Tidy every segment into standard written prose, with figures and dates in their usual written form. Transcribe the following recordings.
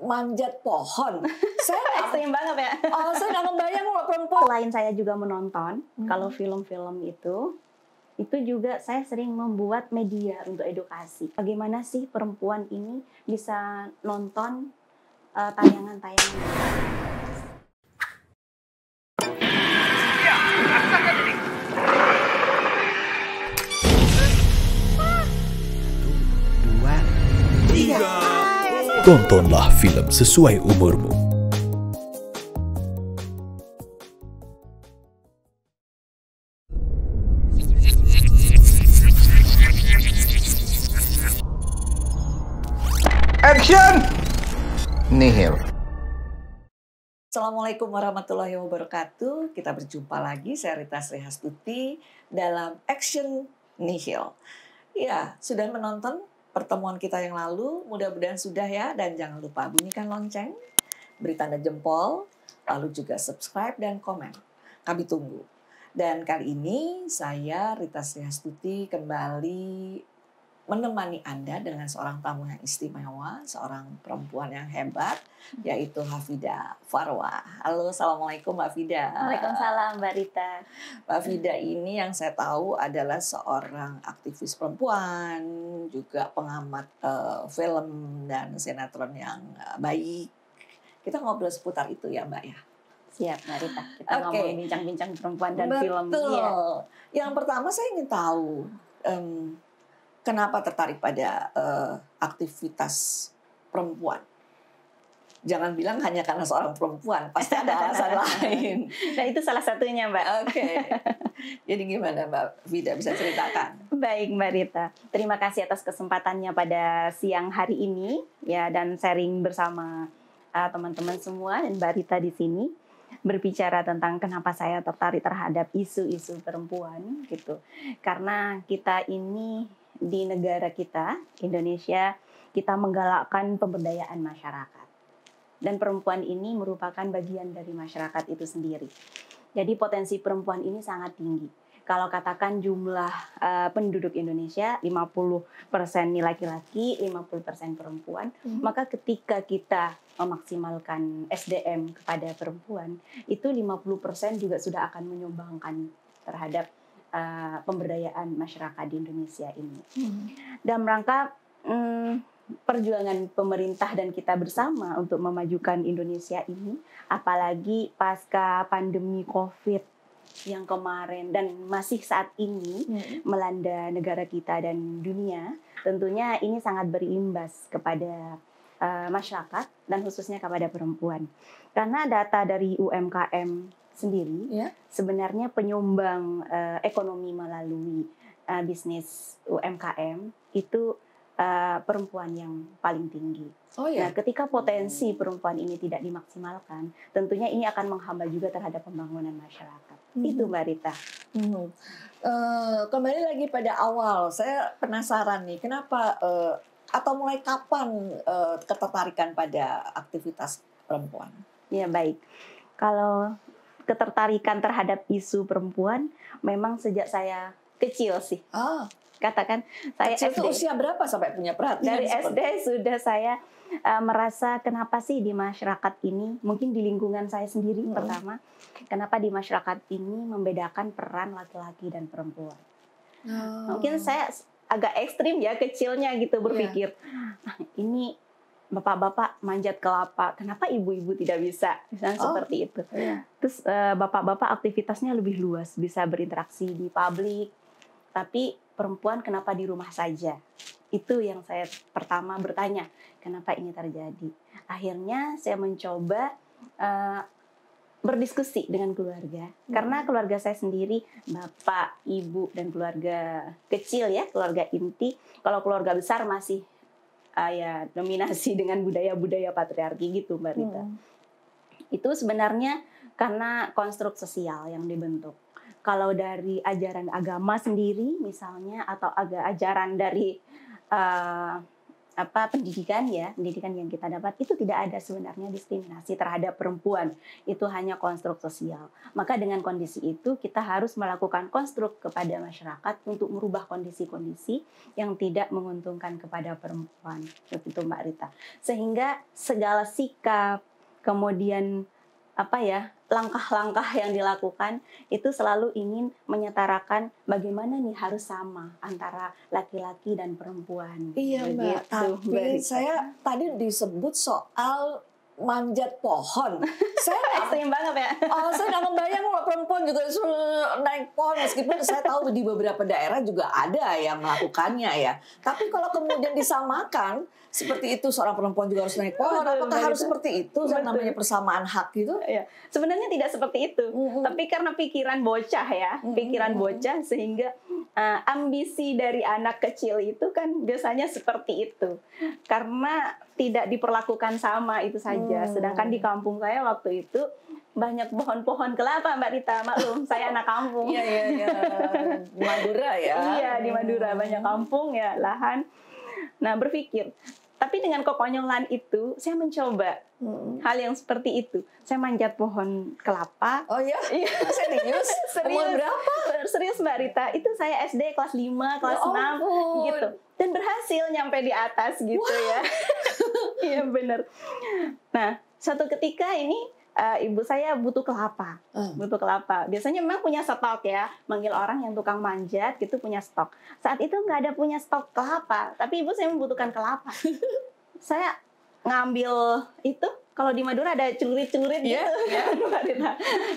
manjat pohon. Saya ekstrim banget ya. Saya nggak membayang kalau perempuan. Selain saya juga menonton, kalau film-film itu juga saya sering membuat media untuk edukasi. Bagaimana sih perempuan ini bisa nonton tayangan-tayangan. Tontonlah film sesuai umurmu. Action! Nihil. Assalamualaikum warahmatullahi wabarakatuh. Kita berjumpa lagi, saya Rita Srihastuti dalam Action Nihil. Ya, sudah menonton pertemuan kita yang lalu, mudah-mudahan sudah ya, dan jangan lupa bunyikan lonceng, beri tanda jempol, lalu juga subscribe dan komen. Kami tunggu. Dan kali ini saya Rita Srihastuti kembali menemani Anda dengan seorang tamu yang istimewa, seorang perempuan yang hebat, yaitu Hafida Farwa. Halo, assalamualaikum Mbak Fida. Waalaikumsalam Mbak Rita. Mbak Fida ini yang saya tahu adalah seorang aktivis perempuan, juga pengamat film dan sinetron yang baik. Kita ngobrol seputar itu ya Mbak ya. Siap Mbak Rita, kita ngomongin bincang-bincang perempuan dan film. Betul. Ya. Yang pertama saya ingin tahu, kenapa tertarik pada aktivitas perempuan? Jangan bilang hanya karena seorang perempuan, pasti ada alasan lain. Nah itu salah satunya Mbak. Oke. Jadi gimana Mbak Vida, bisa ceritakan? Baik Mbak Rita, terima kasih atas kesempatannya pada siang hari ini ya, dan sharing bersama teman-teman semua dan Mbak Rita di sini berbicara tentang kenapa saya tertarik terhadap isu-isu perempuan gitu. Karena kita ini di negara kita, Indonesia, kita menggalakkan pemberdayaan masyarakat. Dan perempuan ini merupakan bagian dari masyarakat itu sendiri. Jadi potensi perempuan ini sangat tinggi. Kalau katakan jumlah penduduk Indonesia 50% laki-laki, 50% perempuan, maka ketika kita memaksimalkan SDM kepada perempuan, itu 50% juga sudah akan menyumbangkan terhadap pemberdayaan masyarakat di Indonesia ini. Dalam rangka perjuangan pemerintah dan kita bersama untuk memajukan Indonesia ini, apalagi pasca pandemi COVID yang kemarin dan masih saat ini melanda negara kita dan dunia, tentunya ini sangat berimbas kepada masyarakat dan khususnya kepada perempuan. Karena data dari UMKM sendiri sebenarnya penyumbang ekonomi melalui bisnis UMKM itu perempuan yang paling tinggi. Oh ya. Nah, ketika potensi perempuan ini tidak dimaksimalkan, tentunya ini akan menghambat juga terhadap pembangunan masyarakat. Itu Mbak Rita. Kembali lagi pada awal, saya penasaran nih, kenapa atau mulai kapan ketertarikan pada aktivitas perempuan? Ya baik, kalau ketertarikan terhadap isu perempuan memang sejak saya kecil sih. Katakan saya kecil SD. Itu usia berapa sampai punya perhatian? Dari SD sudah saya merasa kenapa sih di masyarakat ini, mungkin di lingkungan saya sendiri pertama, kenapa di masyarakat ini membedakan peran laki-laki dan perempuan. Mungkin saya agak ekstrim ya kecilnya gitu berpikir, ini bapak-bapak manjat kelapa, kenapa ibu-ibu tidak bisa, misalnya seperti itu. Terus bapak-bapak aktivitasnya lebih luas, bisa berinteraksi di publik, tapi perempuan kenapa di rumah saja? Itu yang saya pertama bertanya, kenapa ini terjadi? Akhirnya saya mencoba berdiskusi dengan keluarga. Karena keluarga saya sendiri, bapak, ibu, dan keluarga kecil ya, keluarga inti. Kalau keluarga besar masih ya dominasi dengan budaya-budaya patriarki gitu Mbak Rita. Itu sebenarnya karena konstruk sosial yang dibentuk. Kalau dari ajaran agama sendiri misalnya, atau ajaran dari pendidikan yang kita dapat itu tidak ada sebenarnya diskriminasi terhadap perempuan, itu hanya konstruk sosial. Maka dengan kondisi itu kita harus melakukan konstruk kepada masyarakat untuk merubah kondisi-kondisi yang tidak menguntungkan kepada perempuan, begitu Mbak Rita. Sehingga segala sikap, kemudian langkah-langkah yang dilakukan itu selalu ingin menyetarakan bagaimana nih harus sama antara laki-laki dan perempuan. Iya Mbak, tapi saya tadi disebut soal manjat pohon. Saya ekstrim banget ya. Saya nggak membayang kalau perempuan juga suruh naik pohon, meskipun saya tahu di beberapa daerah juga ada yang melakukannya ya. Tapi kalau kemudian disamakan seperti itu, seorang perempuan juga harus naik pohon, apakah harus seperti itu yang namanya persamaan hak gitu? Ya, sebenarnya tidak seperti itu. Tapi karena pikiran bocah ya, pikiran bocah sehingga ambisi dari anak kecil itu kan biasanya seperti itu. Karena tidak diperlakukan sama itu saja. Sedangkan di kampung saya waktu itu banyak pohon-pohon kelapa Mbak Rita, maklum saya anak kampung. Iya. Di Madura ya. Iya, di Madura banyak kampung ya, lahan. Nah, berpikir tapi dengan kekonyolan itu, saya mencoba hal yang seperti itu. Saya manjat pohon kelapa. Oh ya? Serius? Serius. Umur berapa? Serius Mbak Rita. Itu saya SD kelas 5, kelas 6 gitu. Dan berhasil nyampe di atas gitu ya. Iya benar. Nah, suatu ketika ini ibu saya butuh kelapa. Butuh kelapa. Biasanya memang punya stok ya. Manggil orang yang tukang manjat gitu punya stok. Saat itu nggak ada punya stok kelapa. Tapi ibu saya membutuhkan kelapa. Saya ngambil itu. Kalau di Madura ada celurit-celurit gitu.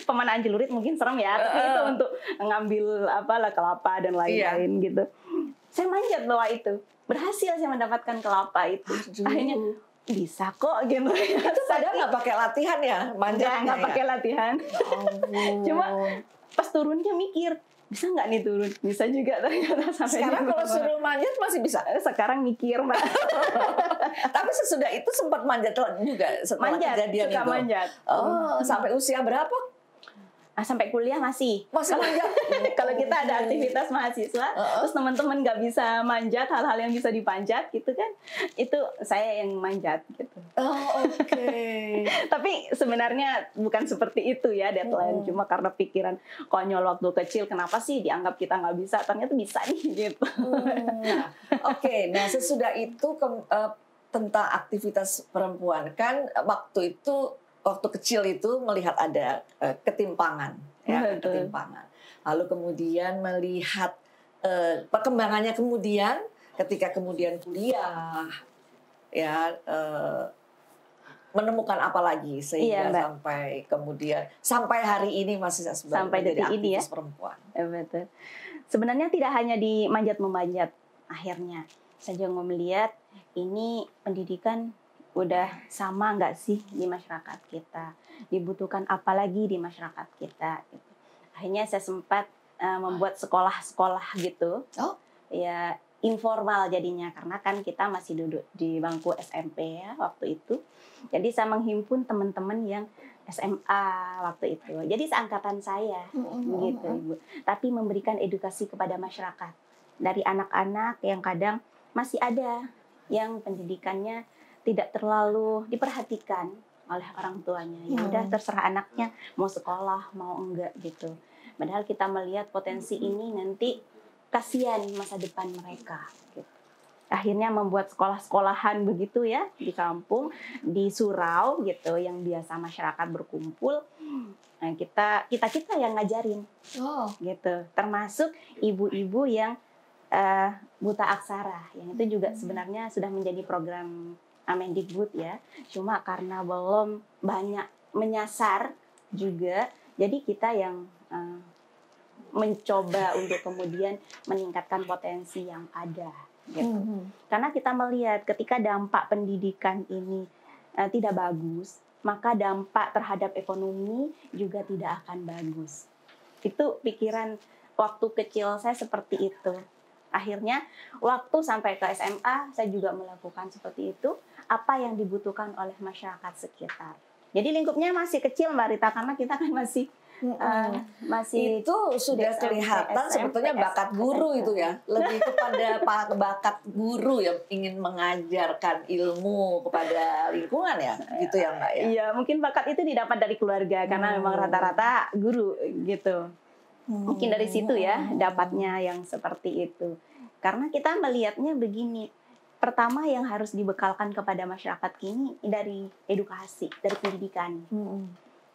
Pemanaan celurit mungkin serem ya. Tapi itu untuk ngambil kelapa dan lain-lain gitu. Saya manjat bawah itu. Berhasil saya mendapatkan kelapa itu. Akhirnya bisa kok gitu. Itu padahal nggak pakai latihan ya manjatnya? Nggak pakai latihan. Cuma pas turunnya mikir, bisa nggak nih turun? Bisa juga ternyata sampai. Sekarang kalau suruh manjat masih bisa? Sekarang mikir Mbak. Tapi sesudah itu sempat manjat juga setelah kejadian itu? Manjat. Sampai usia berapa? Sampai kuliah masih manjat. Kalau kita ada aktivitas mahasiswa, terus teman-teman nggak bisa manjat hal-hal yang bisa dipanjat gitu kan, itu saya yang manjat gitu. Oke. Tapi sebenarnya bukan seperti itu ya deadline, cuma karena pikiran konyol waktu kecil, kenapa sih dianggap kita nggak bisa, ternyata bisa nih gitu. Oke, nah sesudah itu tentang aktivitas perempuan kan waktu itu. Waktu kecil itu melihat ada ketimpangan, ketimpangan. Lalu kemudian melihat perkembangannya kemudian ketika kemudian kuliah, menemukan apa lagi sehingga sampai hari ini masih sampai menjadi aktivis perempuan. Betul. Sebenarnya tidak hanya di manjat-memanjat, akhirnya saya juga melihat ini pendidikan udah sama nggak sih di masyarakat kita, dibutuhkan apa lagi di masyarakat kita gitu. Akhirnya saya sempat membuat sekolah-sekolah gitu, ya informal jadinya karena kan kita masih duduk di bangku SMP ya waktu itu. Jadi saya menghimpun teman-teman yang SMA waktu itu. Jadi seangkatan saya gitu Ibu. Tapi memberikan edukasi kepada masyarakat dari anak-anak yang kadang masih ada yang pendidikannya tidak terlalu diperhatikan oleh orang tuanya. Ya udah terserah anaknya mau sekolah mau enggak gitu. Padahal kita melihat potensi ini nanti kasihan masa depan mereka. Gitu. Akhirnya membuat sekolah-sekolahan begitu ya di kampung, di surau gitu yang biasa masyarakat berkumpul. Nah, kita yang ngajarin, gitu. Termasuk ibu-ibu yang buta aksara, yang itu juga sebenarnya sudah menjadi program Mendikbud ya, cuma karena belum banyak menyasar juga, jadi kita yang mencoba untuk kemudian meningkatkan potensi yang ada, gitu. Karena kita melihat ketika dampak pendidikan ini tidak bagus, maka dampak terhadap ekonomi juga tidak akan bagus. Itu pikiran waktu kecil saya seperti itu. Akhirnya waktu sampai ke SMA saya juga melakukan seperti itu. Apa yang dibutuhkan oleh masyarakat sekitar. Jadi lingkupnya masih kecil Mbak Rita, karena kita kan masih masih itu sudah SMP, kelihatan sebetulnya bakat guru SMA. itu ya, lebih kepada bakat guru yang ingin mengajarkan ilmu kepada lingkungan ya, gitu ya Mbak ya. Iya, mungkin bakat itu didapat dari keluarga karena memang rata-rata guru gitu. Mungkin dari situ ya dapatnya yang seperti itu. Karena kita melihatnya begini, pertama yang harus dibekalkan kepada masyarakat kini dari edukasi, dari pendidikan.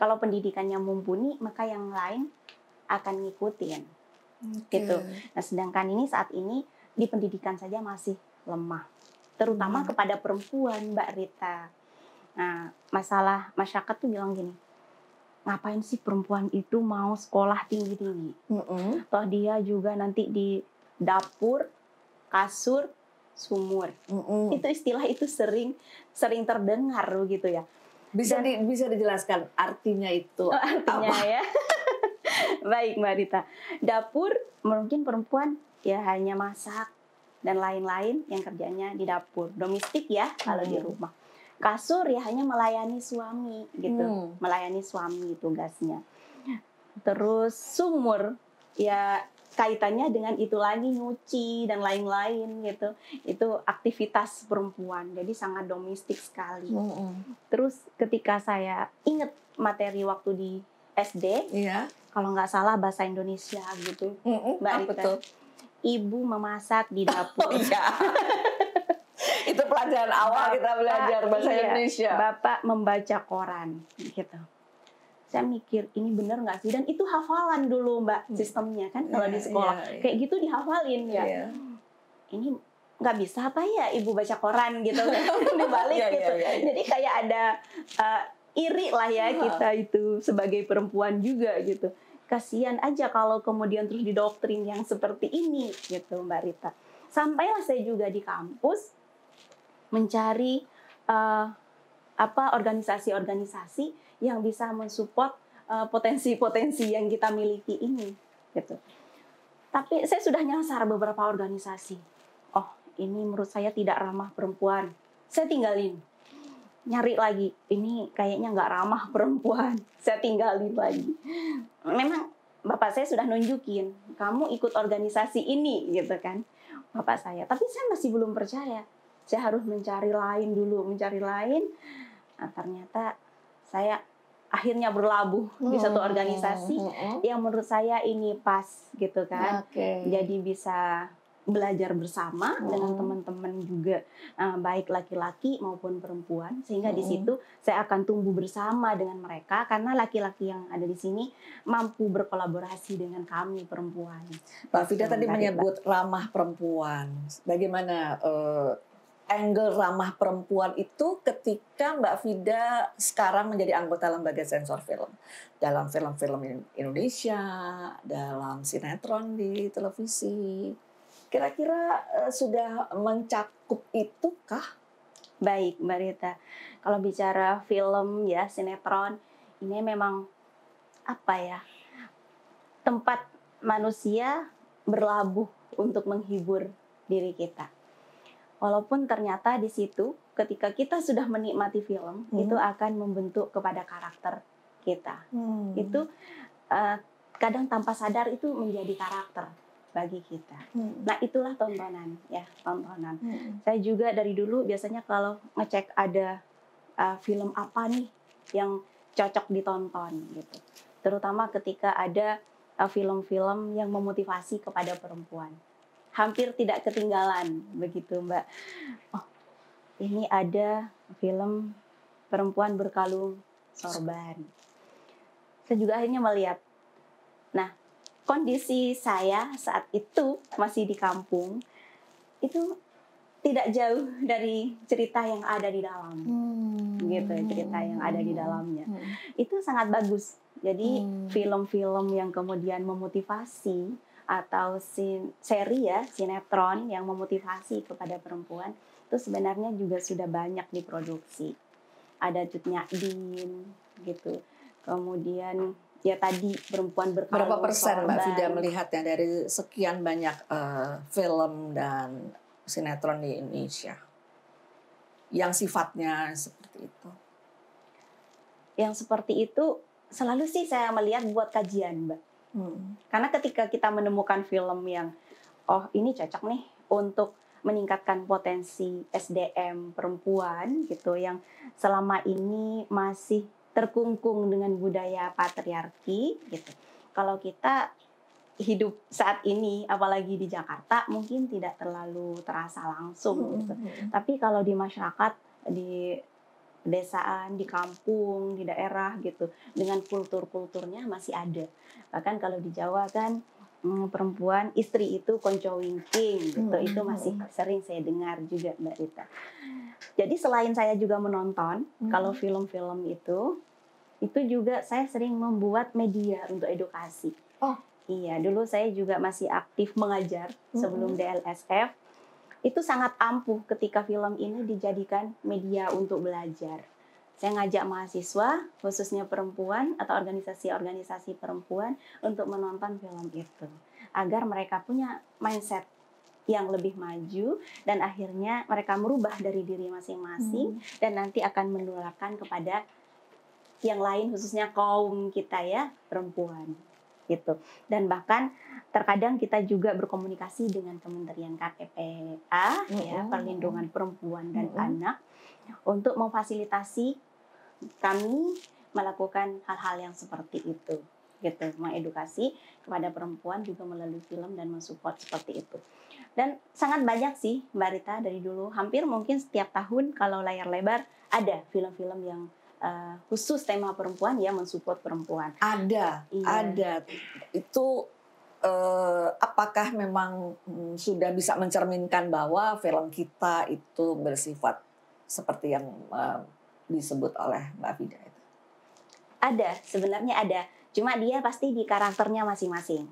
Kalau pendidikannya mumpuni, maka yang lain akan ngikutin. Gitu. Nah, sedangkan ini saat ini di pendidikan saja masih lemah. Terutama kepada perempuan, Mbak Rita. Nah, masalah masyarakat tuh bilang gini, ngapain sih perempuan itu mau sekolah tinggi-tinggi? Toh dia juga nanti di dapur, kasur, sumur. Itu istilah itu sering terdengar gitu ya. Bisa dijelaskan artinya itu Artinya apa? ya. Baik Mbak Rita. Dapur mungkin perempuan ya hanya masak dan lain-lain yang kerjanya di dapur. Domestik ya kalau di rumah. Kasur ya hanya melayani suami gitu. Melayani suami tugasnya. Terus sumur ya kaitannya dengan itu lagi, nyuci dan lain-lain gitu. Itu aktivitas perempuan, jadi sangat domestik sekali. Terus ketika saya ingat materi waktu di SD, kalau nggak salah bahasa Indonesia gitu, Mbak Rita, ibu memasak di dapur. Itu pelajaran awal kita belajar bahasa Indonesia. Bapak membaca koran gitu. Saya mikir ini bener nggak sih, dan itu hafalan dulu Mbak sistemnya kan kalau di sekolah kayak gitu dihafalin ya. Ini nggak bisa apa ya ibu baca koran gitu dibalik gitu. Jadi kayak ada iri lah ya kita itu sebagai perempuan juga gitu. Kasihan aja kalau kemudian terus didoktrin yang seperti ini gitu Mbak Rita. Sampailah saya juga di kampus mencari organisasi-organisasi yang bisa mensupport potensi-potensi yang kita miliki ini, gitu. Tapi saya sudah nyasar beberapa organisasi. Oh, ini menurut saya tidak ramah perempuan. Saya tinggalin. Nyari lagi. Ini kayaknya nggak ramah perempuan. Saya tinggalin lagi. Memang bapak saya sudah nunjukin, kamu ikut organisasi ini, gitu kan, bapak saya. Tapi saya masih belum percaya. Saya harus mencari lain dulu, mencari lain. Nah, ternyata saya akhirnya berlabuh di satu organisasi yang menurut saya ini pas gitu kan. Jadi bisa belajar bersama dengan teman-teman juga, baik laki-laki maupun perempuan, sehingga di situ saya akan tumbuh bersama dengan mereka karena laki-laki yang ada di sini mampu berkolaborasi dengan kami perempuan. Mbak Fida tadi menyebut ramah perempuan. Bagaimana angle ramah perempuan itu ketika Mbak Fida sekarang menjadi anggota lembaga sensor film dalam film-film Indonesia, dalam sinetron di televisi, kira-kira sudah mencakup itukah? Baik Mbak Rita, kalau bicara film ya sinetron ini memang apa ya, tempat manusia berlabuh untuk menghibur diri kita. Walaupun ternyata di situ ketika kita sudah menikmati film itu akan membentuk kepada karakter kita. Itu kadang tanpa sadar itu menjadi karakter bagi kita. Nah, itulah tontonan ya, tontonan. Saya juga dari dulu biasanya kalau ngecek ada film apa nih yang cocok ditonton gitu. Terutama ketika ada film-film yang memotivasi kepada perempuan. Hampir tidak ketinggalan begitu Mbak. Oh, ini ada film perempuan berkalung sorban. Saya juga akhirnya melihat. Nah, kondisi saya saat itu masih di kampung itu tidak jauh dari cerita yang ada di dalam, gitu, cerita yang ada di dalamnya. Itu sangat bagus. Jadi film-film yang kemudian memotivasi atau seri ya, sinetron yang memotivasi kepada perempuan itu sebenarnya juga sudah banyak diproduksi. Ada Cut Nyak-Din gitu. Kemudian ya tadi perempuan berkalung berapa persen sorban. Mbak Fida melihatnya dari sekian banyak film dan sinetron di Indonesia yang sifatnya seperti itu? yang seperti itu selalu sih saya melihat buat kajian, Mbak. Karena ketika kita menemukan film yang oh ini cocok nih untuk meningkatkan potensi SDM perempuan gitu yang selama ini masih terkungkung dengan budaya patriarki gitu. Kalau kita hidup saat ini apalagi di Jakarta mungkin tidak terlalu terasa langsung gitu. Tapi kalau di masyarakat, di pedesaan, di kampung, di daerah gitu, dengan kulturnya masih ada. Bahkan kalau di Jawa kan perempuan istri itu konco wingking gitu, itu masih sering saya dengar juga Mbak Rita. Jadi selain saya juga menonton, kalau film-film itu juga saya sering membuat media untuk edukasi. Oh. Iya, dulu saya juga masih aktif mengajar sebelum DLSF. Itu sangat ampuh ketika film ini dijadikan media untuk belajar. Saya ngajak mahasiswa, khususnya perempuan atau organisasi-organisasi perempuan untuk menonton film itu. Agar mereka punya mindset yang lebih maju dan akhirnya mereka merubah dari diri masing-masing dan nanti akan menularkan kepada yang lain khususnya kaum kita ya, perempuan. Gitu. Dan bahkan terkadang kita juga berkomunikasi dengan Kementerian KPPA ya, Perlindungan Perempuan dan Anak untuk memfasilitasi kami melakukan hal-hal yang seperti itu gitu, mengedukasi kepada perempuan juga melalui film dan mensupport seperti itu. Dan sangat banyak sih Mbak Rita dari dulu, hampir mungkin setiap tahun kalau layar lebar ada film-film yang khusus tema perempuan ya, mensupport perempuan. Ada, iya. Ada. Itu apakah memang sudah bisa mencerminkan bahwa film kita itu bersifat seperti yang disebut oleh Mbak Vida itu? Ada, sebenarnya ada. Cuma dia pasti di karakternya masing-masing.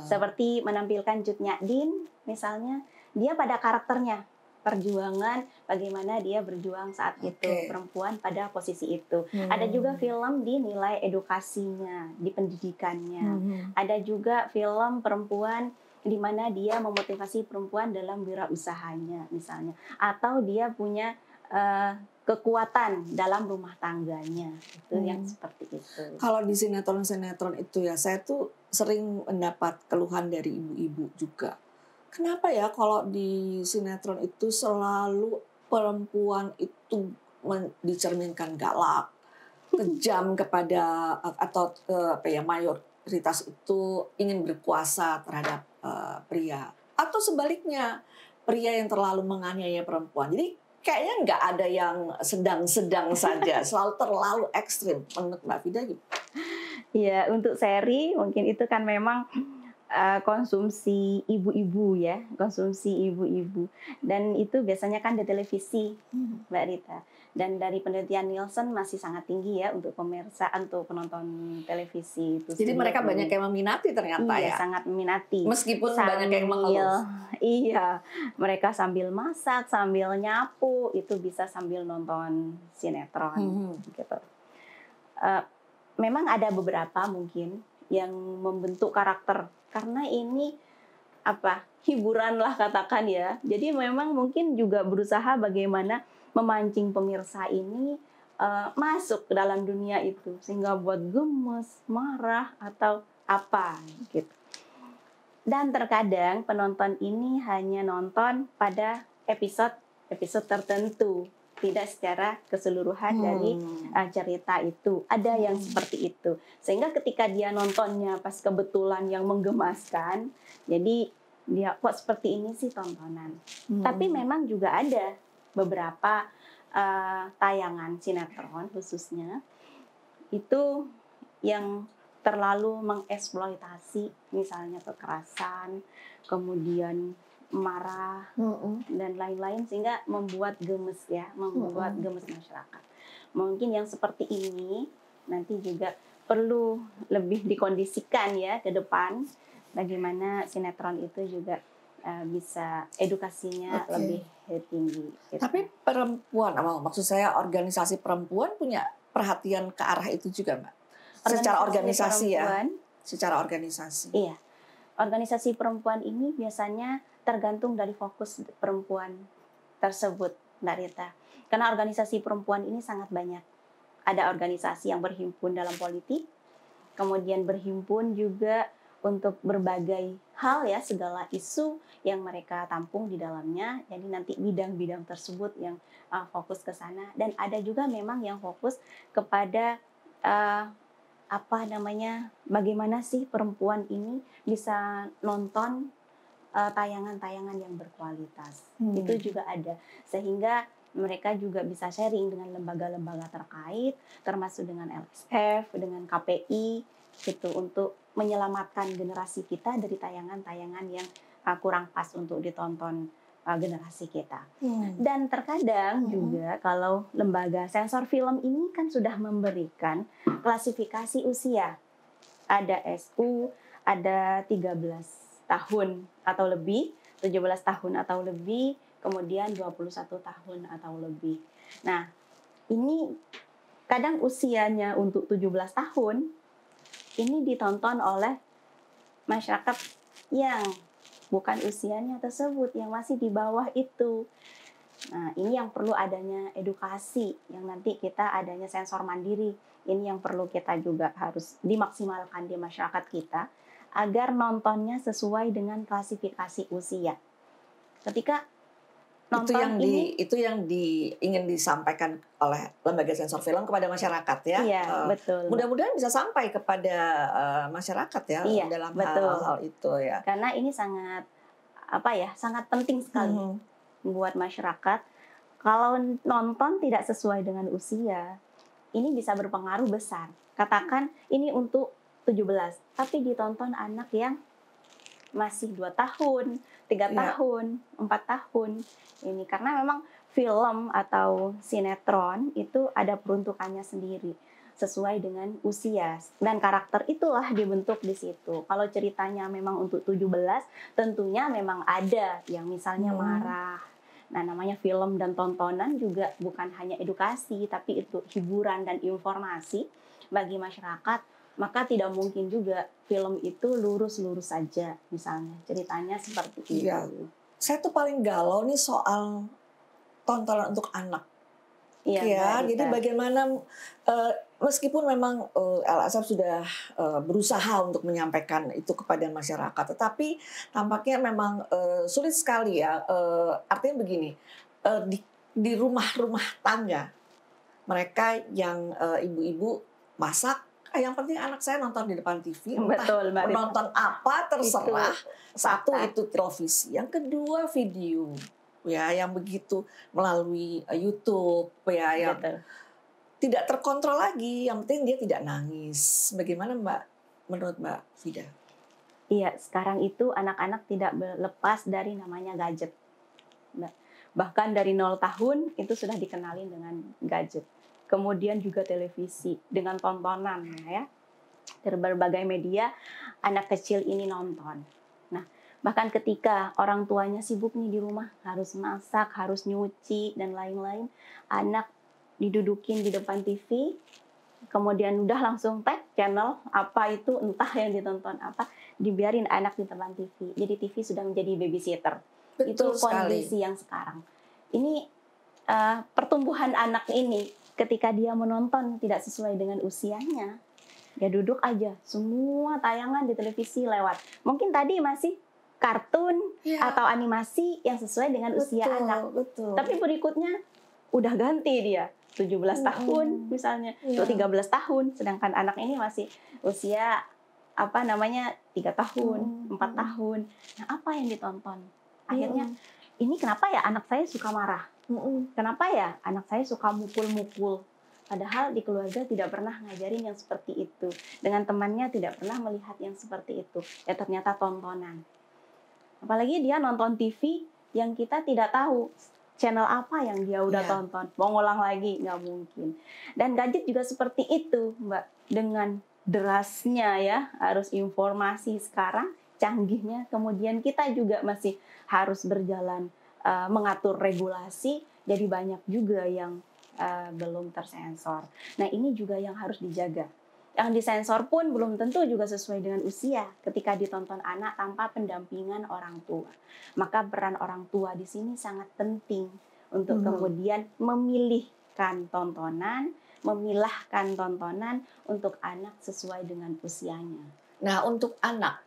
Seperti menampilkan Cut Nyak-Dien misalnya, dia pada karakternya. Perjuangan, bagaimana dia berjuang saat itu, perempuan pada posisi itu. Ada juga film di nilai edukasinya, di pendidikannya. Ada juga film perempuan di mana dia memotivasi perempuan dalam wirausahanya misalnya. Atau dia punya kekuatan dalam rumah tangganya. Itu yang seperti itu. Kalau di sinetron-sinetron itu ya, saya tuh sering mendapat keluhan dari ibu-ibu juga. Kenapa ya kalau di sinetron itu selalu perempuan itu dicerminkan galak, kejam kepada atau mayoritas itu ingin berkuasa terhadap pria, atau sebaliknya pria yang terlalu menganiaya perempuan. Jadi kayaknya nggak ada yang sedang-sedang saja, selalu terlalu ekstrim. Menurut Mbak Vida gitu? Ya, untuk seri mungkin itu kan memang konsumsi ibu-ibu ya, konsumsi ibu-ibu. Dan itu biasanya kan di televisi, Mbak Rita. Dan dari penelitian Nielsen masih sangat tinggi ya untuk pemirsa, untuk penonton televisi itu. Jadi mereka banyak yang meminati ternyata iya, ya. Sangat meminati. Meskipun banyak yang mengeluh. Iya, mereka sambil masak, sambil nyapu, itu bisa sambil nonton sinetron gitu. Memang ada beberapa mungkin yang membentuk karakter karena ini hiburan lah katakan ya. Jadi memang mungkin juga berusaha bagaimana memancing pemirsa ini masuk ke dalam dunia itu sehingga buat gemes, marah atau apa gitu. Dan terkadang penonton ini hanya nonton pada episode tertentu, tidak secara keseluruhan dari cerita itu. Ada yang seperti itu. Sehingga ketika dia nontonnya pas kebetulan yang menggemaskan, jadi dia kok seperti ini sih tontonan. Tapi memang juga ada beberapa tayangan sinetron khususnya itu yang terlalu mengeksploitasi misalnya kekerasan, kemudian marah dan lain-lain sehingga membuat gemes ya, membuat gemes masyarakat. Mungkin yang seperti ini nanti juga perlu lebih dikondisikan ya ke depan bagaimana sinetron itu juga bisa edukasinya lebih tinggi. Gitu. Tapi perempuan, maksud saya organisasi perempuan punya perhatian ke arah itu juga, Mbak? Secara organisasi ya? Secara organisasi. Iya. Organisasi perempuan ini biasanya tergantung dari fokus perempuan tersebut, Mbak Rita. Karena organisasi perempuan ini sangat banyak. ada organisasi yang berhimpun dalam politik, kemudian berhimpun juga untuk berbagai hal ya, segala isu yang mereka tampung di dalamnya. Jadi nanti bidang-bidang tersebut yang fokus ke sana, dan ada juga memang yang fokus kepada bagaimana sih perempuan ini bisa nonton tayangan-tayangan yang berkualitas. Itu juga ada, sehingga mereka juga bisa sharing dengan lembaga-lembaga terkait, termasuk dengan LSF, dengan KPI, gitu, untuk menyelamatkan generasi kita dari tayangan-tayangan yang kurang pas untuk ditonton generasi kita. Dan terkadang juga kalau lembaga sensor film ini kan sudah memberikan klasifikasi usia. Ada SU, ada 13 tahun atau lebih, 17 tahun atau lebih, kemudian 21 tahun atau lebih. Nah, ini kadang usianya untuk 17 tahun ini ditonton oleh masyarakat yang bukan usianya tersebut, yang masih di bawah itu. Nah, ini yang perlu adanya edukasi, yang nanti kita adanya sensor mandiri. Ini yang perlu kita juga harus dimaksimalkan di masyarakat kita, agar nontonnya sesuai dengan klasifikasi usia. Ketika nonton itu yang ingin disampaikan oleh lembaga sensor film kepada masyarakat ya. Iya, betul. Mudah-mudahan bisa sampai kepada masyarakat ya, iya, dalam betul. hal itu ya. Karena ini sangat sangat penting sekali buat masyarakat. Kalau nonton tidak sesuai dengan usia, ini bisa berpengaruh besar. Katakan ini untuk 17, tapi ditonton anak yang masih 2 tahun, 3 tahun, 4 tahun. Ini karena memang film atau sinetron itu ada peruntukannya sendiri sesuai dengan usia, dan karakter itulah dibentuk di situ. Kalau ceritanya memang untuk 17, tentunya memang ada yang misalnya marah. Nah, namanya film dan tontonan juga bukan hanya edukasi, tapi itu hiburan dan informasi bagi masyarakat. Maka tidak mungkin juga film itu lurus-lurus saja, misalnya ceritanya seperti itu. Iya. Saya tuh paling galau nih soal tontonan untuk anak. Iya, jadi bagaimana meskipun memang LSF sudah berusaha untuk menyampaikan itu kepada masyarakat, tetapi tampaknya memang sulit sekali ya. Artinya begini, di rumah-rumah tangga mereka yang ibu-ibu masak, yang penting anak saya nonton di depan TV, betul, Mbak Rita. Nonton apa terserah. Satu itu televisi, yang kedua video. Ya, yang begitu melalui YouTube ya, yang tidak terkontrol lagi. Yang penting dia tidak nangis. Bagaimana menurut Mbak Fida? Iya, sekarang itu anak-anak tidak lepas dari namanya gadget. Bahkan dari 0 tahun itu sudah dikenalin dengan gadget. Kemudian juga televisi dengan tontonan ya. Dari berbagai media anak kecil ini nonton. Nah, bahkan ketika orang tuanya sibuk nih di rumah, harus masak, harus nyuci dan lain-lain, anak didudukin di depan TV, kemudian udah langsung tag channel apa itu, entah yang ditonton apa, dibiarin anak di depan TV. Jadi TV sudah menjadi babysitter. Betul itu kondisi sekali. Yang sekarang. Ini pertumbuhan anak ini ketika dia menonton tidak sesuai dengan usianya, dia duduk aja, semua tayangan di televisi lewat. Mungkin tadi masih kartun atau animasi yang sesuai dengan usia anak. Betul. Tapi berikutnya udah ganti dia, 17 tahun misalnya, atau 13 tahun, sedangkan anak ini masih usia 3 tahun, 4 tahun. Nah, apa yang ditonton? Akhirnya ini kenapa ya anak saya suka marah? Kenapa ya anak saya suka mukul-mukul? Padahal di keluarga tidak pernah ngajarin yang seperti itu. Dengan temannya tidak pernah melihat yang seperti itu. Ya ternyata tontonan. Apalagi dia nonton TV yang kita tidak tahu channel apa yang dia udah tonton. Mau ngulang lagi, nggak mungkin. Dan gadget juga seperti itu, Mbak. Dengan derasnya ya, harus informasi sekarang, canggihnya. Kemudian kita juga masih harus berjalan mengatur regulasi, jadi banyak juga yang belum tersensor. Nah, ini juga yang harus dijaga. Yang disensor pun belum tentu juga sesuai dengan usia ketika ditonton anak tanpa pendampingan orang tua. Maka peran orang tua di sini sangat penting untuk kemudian memilihkan tontonan memilahkan tontonan untuk anak sesuai dengan usianya. Nah, untuk anak,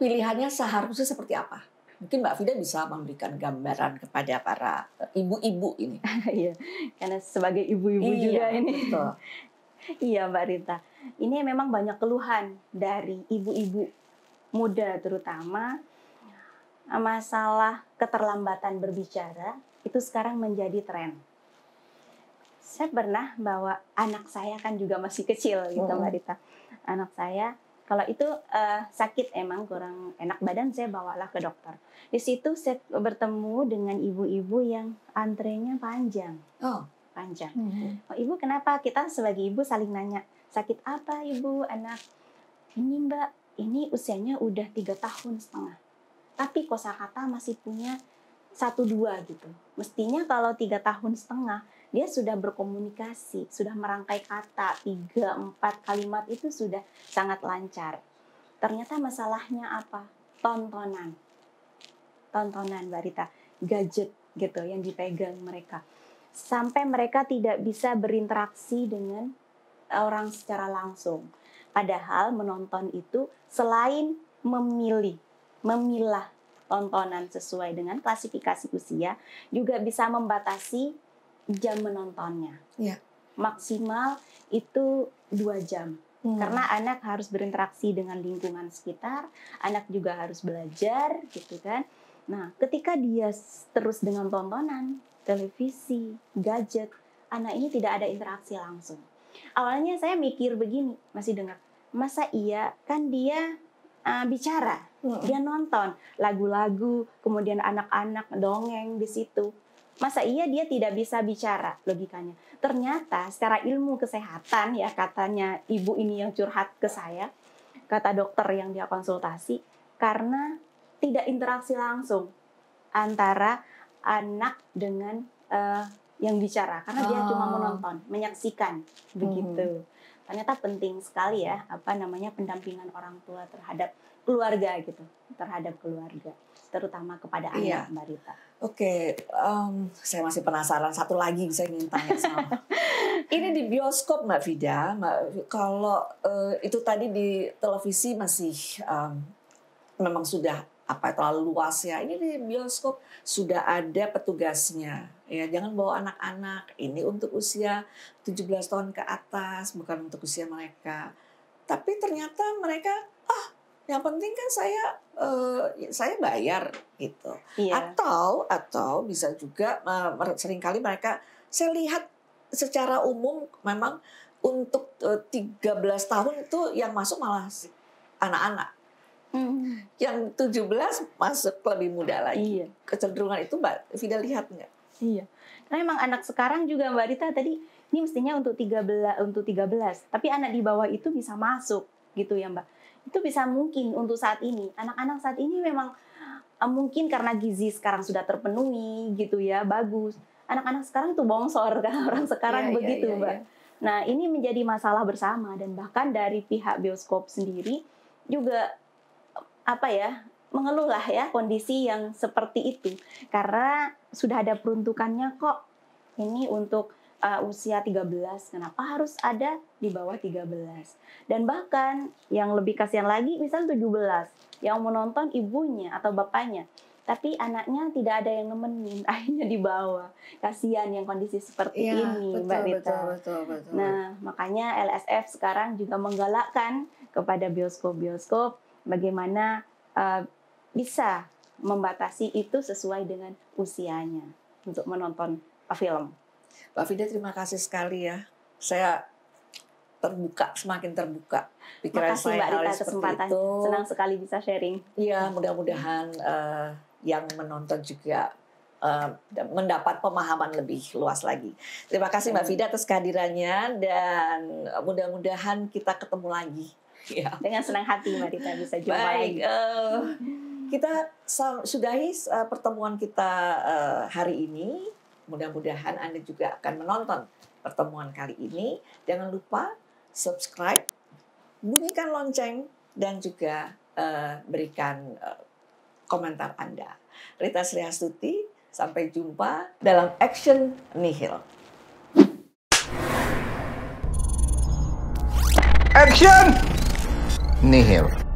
pilihannya seharusnya seperti apa? Mungkin Mbak Fida bisa memberikan gambaran kepada para ibu-ibu ini. Iya, karena sebagai ibu-ibu juga ini. Betul. Iya Mbak Rita, ini memang banyak keluhan dari ibu-ibu muda terutama masalah keterlambatan berbicara itu sekarang menjadi tren. Saya pernah bawa anak saya kan juga masih kecil gitu Mbak Rita. Anak saya kalau itu sakit emang kurang enak badan, saya bawalah ke dokter. Di situ saya bertemu dengan ibu-ibu yang antrenya panjang. Panjang. Oh, ibu kenapa? Kita sebagai ibu saling nanya, sakit apa ibu anak? Ini Mbak, ini usianya udah 3 tahun setengah. Tapi kosakata masih punya 1-2 gitu. Mestinya kalau 3 tahun setengah, dia sudah berkomunikasi, sudah merangkai kata, 3-4 kalimat itu sudah sangat lancar. Ternyata masalahnya apa? Tontonan Mbak Rita, gadget gitu yang dipegang mereka. Sampai mereka tidak bisa berinteraksi dengan orang secara langsung. Padahal menonton itu selain memilah tontonan sesuai dengan klasifikasi usia, juga bisa membatasi jam menontonnya. Ya. Maksimal itu 2 jam. Karena anak harus berinteraksi dengan lingkungan sekitar, anak juga harus belajar gitu kan. Nah, ketika dia terus dengan tontonan, televisi, gadget, anak ini tidak ada interaksi langsung. Awalnya saya mikir begini, masih dengar, masa iya kan dia bicara, dia nonton lagu-lagu, kemudian anak-anak dongeng di situ. Masa iya dia tidak bisa bicara, logikanya. Ternyata secara ilmu kesehatan ya, katanya ibu ini yang curhat ke saya, kata dokter yang dia konsultasi, karena tidak interaksi langsung antara anak dengan yang bicara, karena dia cuma menonton, menyaksikan begitu. Ternyata penting sekali ya pendampingan orang tua terhadap keluarga gitu, terutama kepada anak, Mbak Rita. Oke, saya masih penasaran, satu lagi saya ingin tanya sama. Ini di bioskop Mbak Fida, kalau itu tadi di televisi masih memang sudah terlalu luas ya. Ini di bioskop sudah ada petugasnya. Ya, jangan bawa anak-anak. Ini untuk usia 17 tahun ke atas, bukan untuk usia mereka. Tapi ternyata mereka yang penting kan saya bayar gitu. Iya. Atau bisa juga seringkali mereka, saya lihat secara umum memang untuk 13 tahun itu yang masuk malah anak-anak. Yang 17 masuk lebih muda lagi. Iya. Kecenderungan itu Mbak Fida lihat nggak? Iya. Karena memang anak sekarang juga Mbak Rita tadi ini mestinya untuk 13, tapi anak di bawah itu bisa masuk gitu ya Mbak. Itu bisa mungkin untuk saat ini. Anak-anak saat ini memang mungkin karena gizi sekarang sudah terpenuhi gitu ya, bagus. Anak-anak sekarang tuh bongsor kan, orang sekarang begitu Mbak. Nah, ini menjadi masalah bersama dan bahkan dari pihak bioskop sendiri juga mengeluh lah ya kondisi yang seperti itu, karena sudah ada peruntukannya kok ini untuk usia 13, kenapa harus ada di bawah 13? Dan bahkan yang lebih kasihan lagi misal 17 yang menonton ibunya atau bapaknya, tapi anaknya tidak ada yang nemenin, akhirnya dibawa. Kasihan yang kondisi seperti ini, Mbak Rita. Betul. Nah, makanya LSF sekarang juga menggalakkan kepada bioskop-bioskop bagaimana bisa membatasi itu sesuai dengan usianya untuk menonton film. Mbak Fida, terima kasih sekali ya. Saya semakin terbuka pikiran Makasih saya Mbak Rita seperti kesempatan. itu. Senang sekali bisa sharing. Iya, mudah-mudahan yang menonton juga mendapat pemahaman lebih luas lagi. Terima kasih Mbak Fida atas kehadirannya dan mudah-mudahan kita ketemu lagi. Ya. Dengan senang hati Mbak Rita bisa jumpa Baik, lagi. kita sudahi pertemuan kita hari ini. Mudah-mudahan Anda juga akan menonton pertemuan kali ini. Jangan lupa subscribe, bunyikan lonceng, dan juga berikan komentar Anda. Rita Srihastuti, sampai jumpa dalam Action Nihil. Action! Nihil.